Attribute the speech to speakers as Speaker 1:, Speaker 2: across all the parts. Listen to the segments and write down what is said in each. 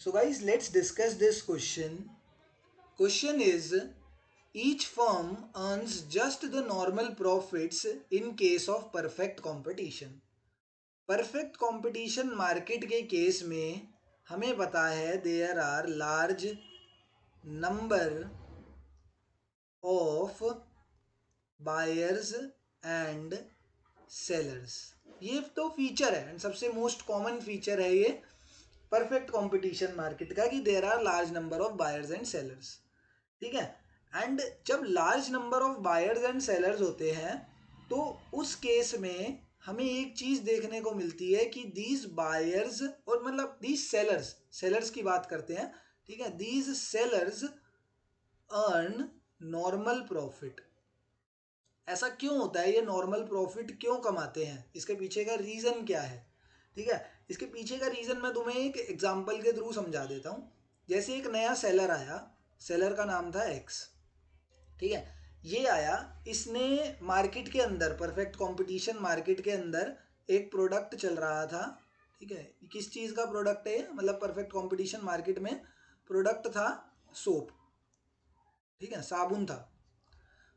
Speaker 1: So guys, let's discuss this question. Question is, each firm earns just the normal profits in case of perfect competition. Perfect competition market के case में हमें पता है there are large number of buyers and sellers. ये तो feature है and सबसे most common feature है ये परफेक्ट कंपटीशन मार्केट का कि there are large number of buyers and sellers. ठीक है। एंड जब large number of buyers and sellers होते हैं तो उस केस में हमें एक चीज देखने को मिलती है कि दीज बायर्स और मतलब दीज सेलर्स सेलर्स की बात करते हैं। ठीक है। These sellers earn normal profit. ऐसा क्यों होता है, ये नॉर्मल प्रॉफिट क्यों कमाते हैं, इसके पीछे का रीजन क्या है। ठीक है। इसके पीछे का रीजन मैं तुम्हें एक एग्जांपल के थ्रू समझा देता हूँ। जैसे एक नया सेलर आया, सेलर का नाम था एक्स। ठीक है। ये आया, इसने मार्केट के अंदर परफेक्ट कंपटीशन मार्केट के अंदर एक प्रोडक्ट चल रहा था। ठीक है। किस चीज़ का प्रोडक्ट है, मतलब परफेक्ट कंपटीशन मार्केट में प्रोडक्ट था सोप। ठीक है, साबुन था।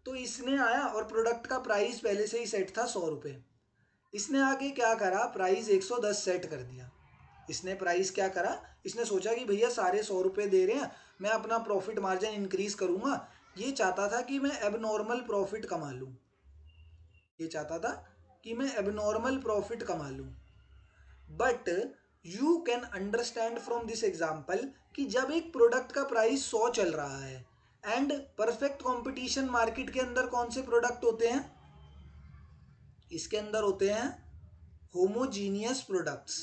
Speaker 1: तो इसने आया और प्रोडक्ट का प्राइस पहले से ही सेट था 100 रुपये। इसने आगे क्या करा, प्राइस 110 सेट कर दिया। इसने प्राइस क्या करा, इसने सोचा कि भैया सारे 100 रुपये दे रहे हैं, मैं अपना प्रॉफिट मार्जिन इंक्रीज करूंगा। ये चाहता था कि मैं एबनॉर्मल प्रॉफिट कमा लूं। ये चाहता था कि मैं एबनॉर्मल प्रॉफिट कमा लूं। But you can understand from this example कि जब एक प्रोडक्ट का प्राइस 100 चल रहा है एंड परफेक्ट कंपटीशन मार्केट के अंदर कौन से प्रोडक्ट होते हैं, इसके अंदर होते हैं होमोजीनियस प्रोडक्ट्स।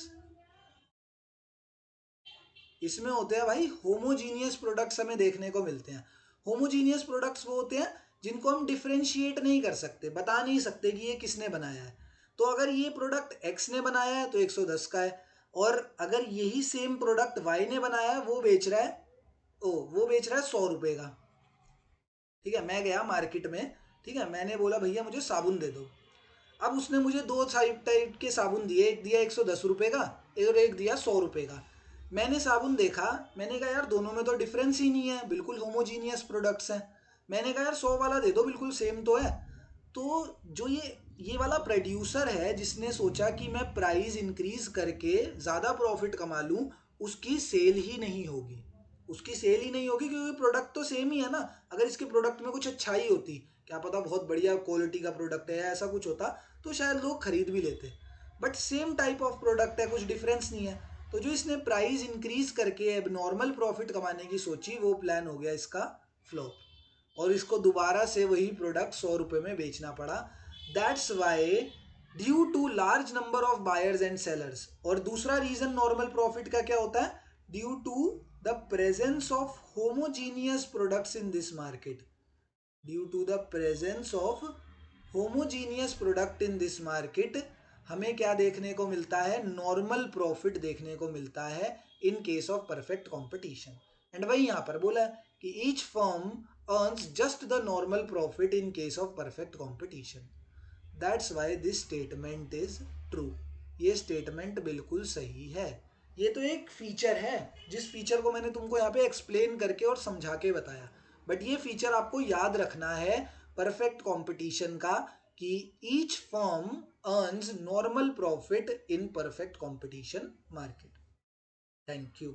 Speaker 1: इसमें होते हैं भाई होमोजीनियस प्रोडक्ट्स हमें देखने को मिलते हैं। होमोजीनियस प्रोडक्ट्स वो होते हैं जिनको हम डिफ्रेंशिएट नहीं कर सकते, बता नहीं सकते कि ये किसने बनाया है। तो अगर ये प्रोडक्ट एक्स ने बनाया है तो 110 का है, और अगर यही सेम प्रोडक्ट वाई ने बनाया है, वो बेच रहा है, वो बेच रहा है 100 रुपये का। ठीक है। मैं गया मार्केट में, ठीक है, मैंने बोला भैया मुझे साबुन दे दो। अब उसने मुझे दो टाइप के साबुन दिए, एक दिया 110 रुपये का और एक दिया 100 रुपये का। मैंने साबुन देखा, मैंने कहा यार दोनों में तो डिफरेंस ही नहीं है, बिल्कुल होमोजीनियस प्रोडक्ट्स हैं। मैंने कहा यार 100 वाला दे दो, बिल्कुल सेम तो है। तो जो ये वाला प्रोड्यूसर है जिसने सोचा कि मैं प्राइस इंक्रीज करके ज़्यादा प्रॉफिट कमा लूँ, उसकी सेल ही नहीं होगी। उसकी सेल ही नहीं होगी क्योंकि प्रोडक्ट तो सेम ही है ना। अगर इसके प्रोडक्ट में कुछ अच्छाई होती, क्या पता बहुत बढ़िया क्वालिटी का प्रोडक्ट है या ऐसा कुछ होता, तो शायद लोग खरीद भी लेते। But same type of product है, कुछ डिफरेंस नहीं है। तो जो इसने प्राइस इंक्रीज करके अब नॉर्मल प्रॉफिट कमाने की सोची, वो प्लान हो गया इसका फ्लॉप, और इसको दोबारा से वही प्रोडक्ट 100 रुपये में बेचना पड़ा। That's why due to large number of buyers and sellers. और दूसरा रीजन नॉर्मल प्रॉफिट का क्या होता है, due to the presence of homogeneous products in this market. Due to the presence of homogeneous product in this market हमें क्या देखने को मिलता है, नॉर्मल प्रॉफिट देखने को मिलता है in case of perfect competition. And वही यहाँ पर बोला है कि each firm earns just the normal profit in case of perfect competition. That's why this statement is true. ये स्टेटमेंट बिल्कुल सही है। ये तो एक फीचर है जिस फीचर को मैंने तुमको यहाँ पे एक्सप्लेन करके और समझा के बताया। बट ये फीचर आपको याद रखना है परफेक्ट कंपटीशन का कि each firm earns normal profit in perfect competition market. Thank you.